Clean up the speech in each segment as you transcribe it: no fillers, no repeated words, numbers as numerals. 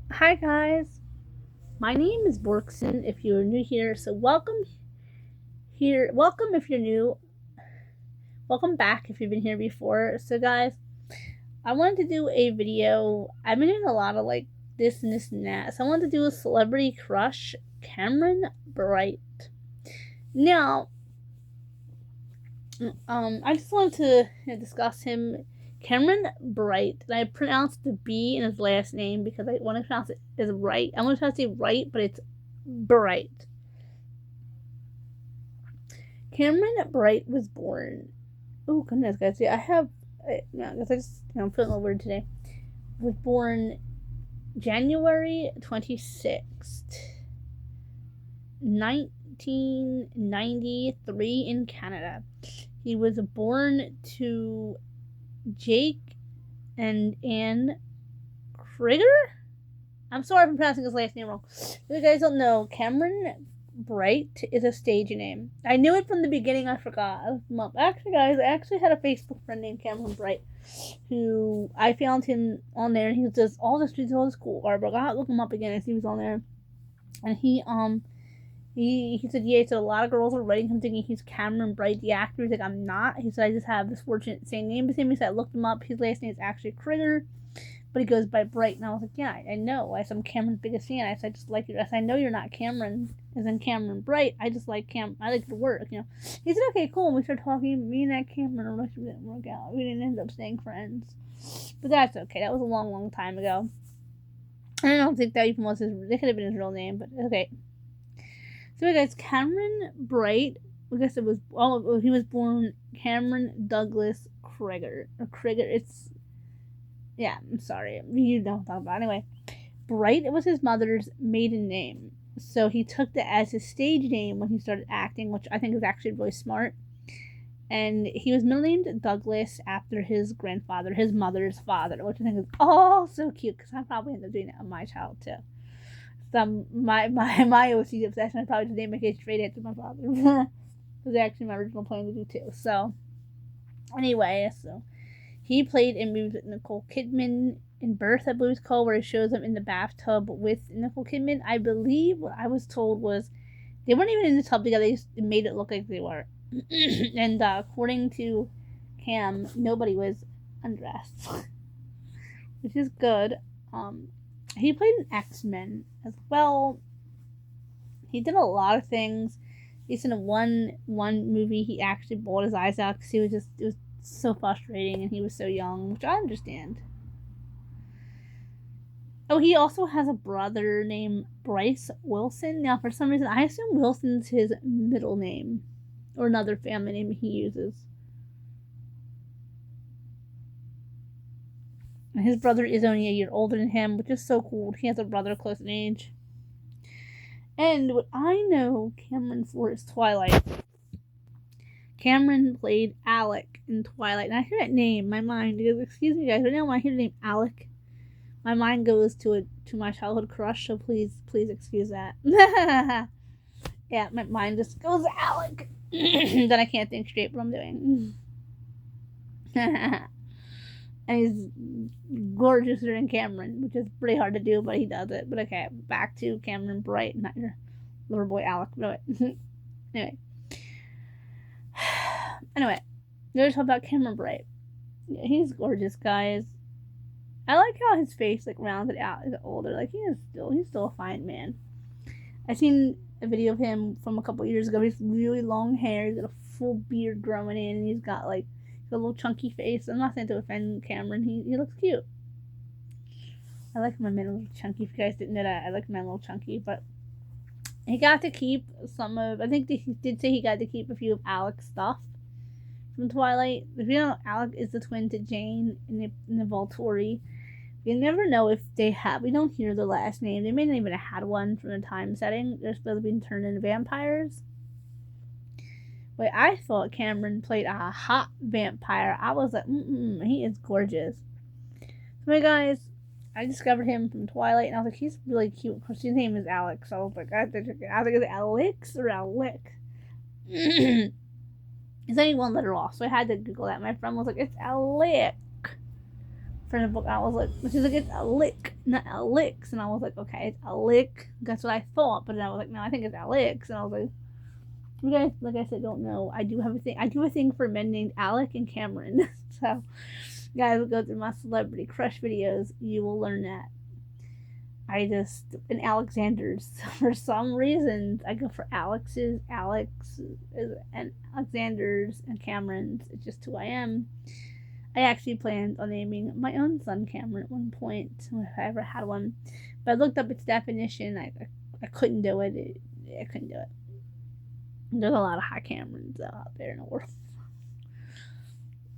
Hi guys, my name is Borkson if you're new here, so welcome here. Welcome if you're new. Welcome back if you've been here before. So guys, I wanted to do a video. I've been doing a lot of like this and this and that. So I wanted to do a celebrity crush, Cameron Bright. Now, I just wanted to discuss him. Cameron Bright, and I pronounced the B in his last name because I want to pronounce it as right. I want to try to say right, but it's Bright. Cameron Bright was born. Oh goodness, guys! Yeah, I have. Yeah, I guess I just I'm feeling a little weird today. Was born January 26th, 1993 in Canada. He was born to Jake and Anne Krieger. I'm sorry if I'm pronouncing his last name wrong. If you guys don't know, Cameron Bright is a stage name. I knew it from the beginning. I forgot. Actually, guys, I actually had a Facebook friend named Cameron Bright, who I found him on there, and he does all the streets, all the school art. But I gotta look him up again and see he was on there. And he said, yeah, he said a lot of girls are writing him thinking he's Cameron Bright, the actor. He's like, I'm not. He said, I just have this fortunate same name as him. He said, I looked him up. His last name is actually Krieger, but he goes by Bright. And I was like, yeah, I know. I said, I'm Cameron's biggest fan. I said, I just like you. I said, I know you're not Cameron, as in Cameron Bright. I just like I like your work, you know. He said, okay, cool. And we started talking. Me and that Cameron, our relationship didn't work out. We didn't end up staying friends. But that's okay. That was a long, long time ago. I don't think that even was his. It could have been his real name, but okay. So, guys, Cameron Bright. I guess it was. Oh, he was born Cameron Douglas Krieger. Or Krieger. It's. Yeah, I'm sorry. You don't talk about it. Anyway. Bright was his mother's maiden name. So he took that as his stage name when he started acting, which I think is actually really smart. And he was middle named Douglas after his grandfather, his mother's father, which I think is oh so cute because I probably end up doing that on my child too. My OC obsession, I probably just name my kid straight after my father. Was actually my original plan to do too. So anyway, so he played in movies with Nicole Kidman in Birth, I believe it's called, where he shows him in the bathtub with Nicole Kidman. I believe what I was told was they weren't even in the tub together. They just made it look like they were. And according to Cam, nobody was undressed, which is good. Um, he played in X-Men as well. He did a lot of things. He's in one movie. He actually bawled his eyes out because it was so frustrating and he was so young, which I understand. Oh, he also has a brother named Bryce Wilson. Now, for some reason, I assume Wilson's his middle name or another family name he uses. And his brother is only a year older than him, which is so cool. He has a brother close in age. And what I know Cameron for is Twilight. Cameron played Alec in Twilight. And I hear that name, my mind goes, excuse me guys, right now when I hear the name Alec, my mind goes to my childhood crush, so please excuse that. Yeah, my mind just goes Alec. Then I can't think straight what I'm doing. And he's gorgeous than Cameron, which is pretty hard to do, but he does it. But okay, back to Cameron Bright, not your little boy Alec. But anyway, anyway, let's talk about Cameron Bright. Yeah, he's gorgeous, guys. I like how his face like rounded out as older. Like he's still a fine man. I seen a video of him from a couple years ago. He's really long hair. He's got a full beard growing in, and he's got like a little chunky face. I'm not saying to offend Cameron. He looks cute. I like my man a little chunky. If you guys didn't know that, I like my little chunky. But he got to keep some of. I think he did say he got to keep a few of Alec's stuff from Twilight. If you know, Alec is the twin to Jane in the Volturi. You never know if they have. We don't hear the last name. They may not even have had one from the time setting. They're supposed to be turned into vampires. Wait, I thought Cameron played a hot vampire. I was like, he is gorgeous. So, my guys, I discovered him from Twilight, and I was like, he's really cute. Because his name is Alex. So I was like, is it Alex or Alec? It's only one letter off, so I had to Google that. My friend was like, it's Alec. for the book. I was like, she's like, it's a lick, not Alex. And I was like, okay, it's a lick. That's what I thought. But then I was like, no, I think it's Alex. And I was like, you guys, like I said, don't know. I do a thing for men named Alec and Cameron. So, guys, go through my celebrity crush videos. You will learn that. And Alexander's. For some reason, I go for Alex's, and Alexander's, and Cameron's. It's just who I am. I actually planned on naming my own son Cameron at one point, if I ever had one. But I looked up its definition. I couldn't do it. I couldn't do it. There's a lot of hot Camerons out there in the world.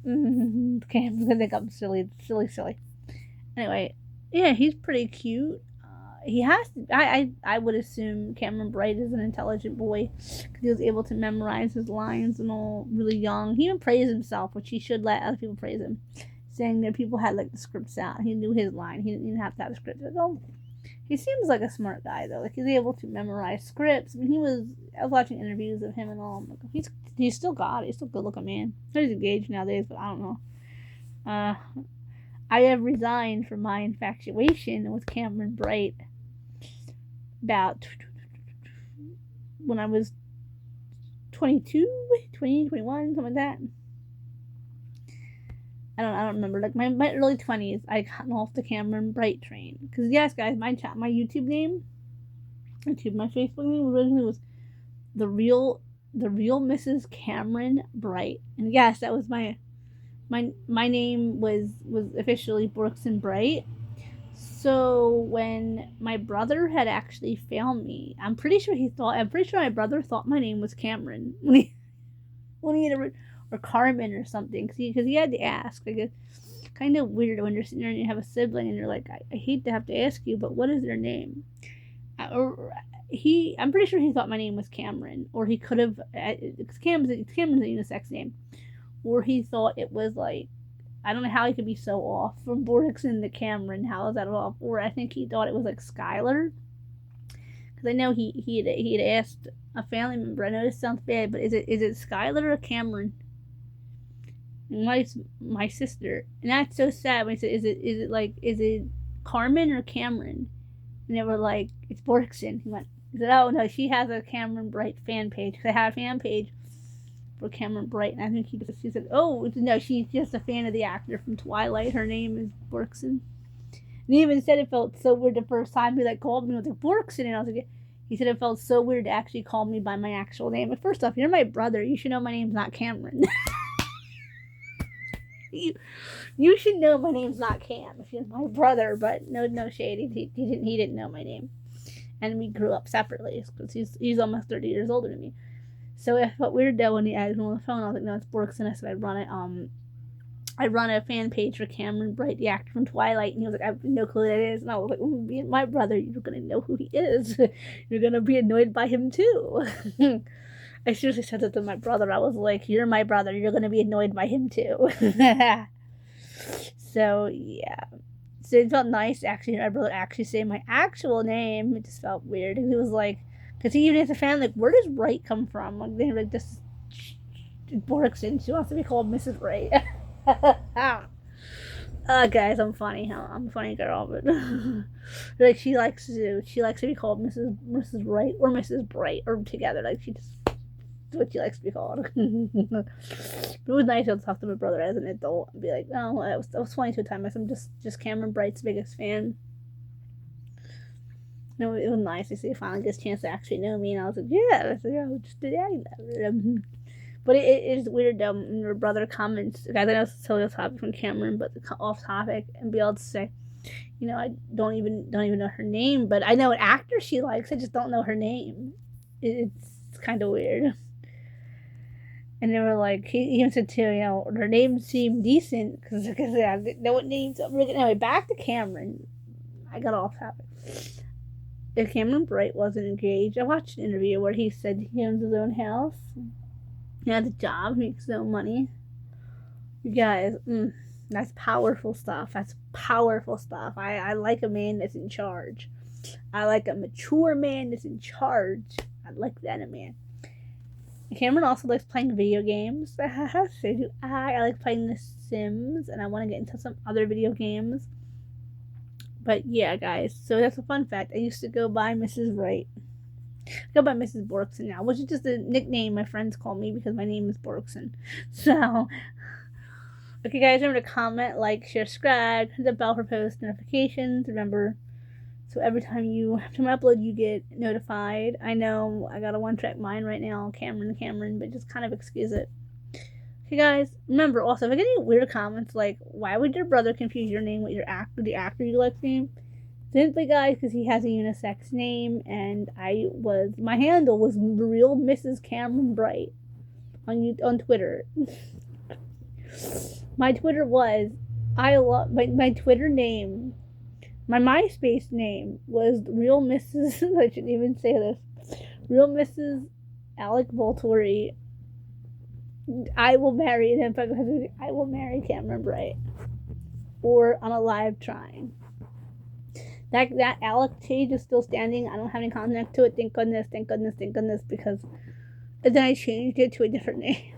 Cameron's gonna think I'm silly. Anyway, yeah, he's pretty cute. He has to, I would assume Cameron Bright is an intelligent boy because he was able to memorize his lines and all really young. He even praised himself, which he should let other people praise him, saying that people had like the scripts out. He knew his line. He didn't even have to have a script. Like, oh, he seems like a smart guy though. Like he's able to memorize scripts. I mean, I was watching interviews of him and all. I'm like, he's still a good looking man. He's engaged nowadays, but I don't know. I have resigned from my infatuation with Cameron Bright about when I was 22, 20, 21, something like that. I don't remember. Like my early 20s, I got off the Cameron Bright train. Because yes, guys, my YouTube name, my Facebook name originally was the real Mrs. Cameron Bright. And yes, that was my name was officially Borkson Bright. So when my brother had actually found me, I'm pretty sure my brother thought my name was Cameron when he had or Carmen or something, because he had to ask. Like, it's kind of weird when you're sitting there and you have a sibling and you're like, I hate to have to ask you, but what is their name? I'm pretty sure he thought my name was Cameron, or he could have. Cameron's a unisex name, or he thought it was like, I don't know how he could be so off from Borkson to Cameron. How is that off? Or I think he thought it was like Skylar, because I know he had asked a family member. I know this sounds bad, but is it Skylar or Cameron? And my sister, and that's so sad when he said, is it Carmen or Cameron? And they were like, it's Borkson. He said, oh no, she has a Cameron Bright fan page. Because I have a fan page for Cameron Bright, and I think she said, oh no, she's just a fan of the actor from Twilight. Her name is Borkson. And he even said it felt so weird the first time he like called me. I was like, Borkson, and I was like, he said it felt so weird to actually call me by my actual name. But first off, you're my brother. You should know my name's not Cameron. You should know my name's not Cam. If you're my brother, but no shade. He didn't know my name, and we grew up separately because he's almost 30 years older than me. So it felt weird though when he added me on the phone. I was like, no, it's Borkson. I said I run a fan page for Cameron Bright, the actor from Twilight, and he was like, I have no clue who that is. And I was like, being my brother, you're gonna know who he is. You're gonna be annoyed by him too. I seriously said that to my brother. I was like, you're my brother. You're going to be annoyed by him too. So, yeah. So it felt nice actually. My brother actually say my actual name. It just felt weird. He was like, because he even has a fan, like, where does Wright come from? Like, they're like, this Borkson. She wants to be called Mrs. Wright. Guys, I'm funny. I'm a funny girl, but like she likes to be called Mrs. Wright or Mrs. Bright or together. Like she just. What she likes to be called. It was nice to talk to my brother as an adult and be like, oh, I was 22 at the time. I'm just Cameron Bright's biggest fan. No, it was nice to see finally gets a chance to actually know me, and I was like, yeah, just the daddy. But it is weird though when your brother comments, guys. I know it's totally off topic from Cameron, but off topic, and be able to say, you know, I don't even know her name, but I know an actor she likes. I just don't know her name. It's kind of weird. And they were like, he even said too, you know, her name seemed decent because I didn't know what names. Anyway, back to Cameron. I got off topic. If Cameron Bright wasn't engaged, I watched an interview where he said he owns his own house. He has a job, he makes his own money. You guys, that's powerful stuff. That's powerful stuff. I like a man that's in charge. I like a mature man that's in charge. I like that in a man. Cameron also likes playing video games. So do I. I like playing The Sims, and I want to get into some other video games. But yeah, guys, so that's a fun fact. I used to go by Mrs. Wright. I go by Mrs. Borkson now, which is just a nickname my friends call me because my name is Borkson. So, okay, guys, remember to comment, like, share, subscribe, hit the bell for post notifications. Remember, so every time you have to upload, you get notified. I know I got a one-track mind right now, Cameron, but just kind of excuse it. Okay, guys, remember also, if I get any weird comments like, why would your brother confuse your name with the actor you like name? Simply, guys, because he has a unisex name, and my handle was real Mrs. Cameron Bright on Twitter. My Twitter was, my Twitter name, my MySpace name was real Mrs. I shouldn't even say this, real Mrs. Alec Voltori. I will marry him. I will marry Cameron Bright, or on a live trying. That Alec page is still standing. I don't have any contact to it. Thank goodness, because then I changed it to a different name.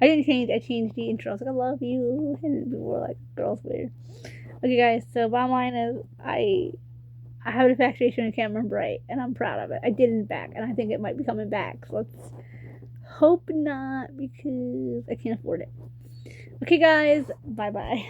I changed the intro. I was like, I love you. And people were like, girl's weird. Okay, guys, so bottom line is, I have an infatuation with Cameron Bright, and I'm proud of it. I did it back, and I think it might be coming back. So let's hope not, because I can't afford it. Okay, guys, bye-bye.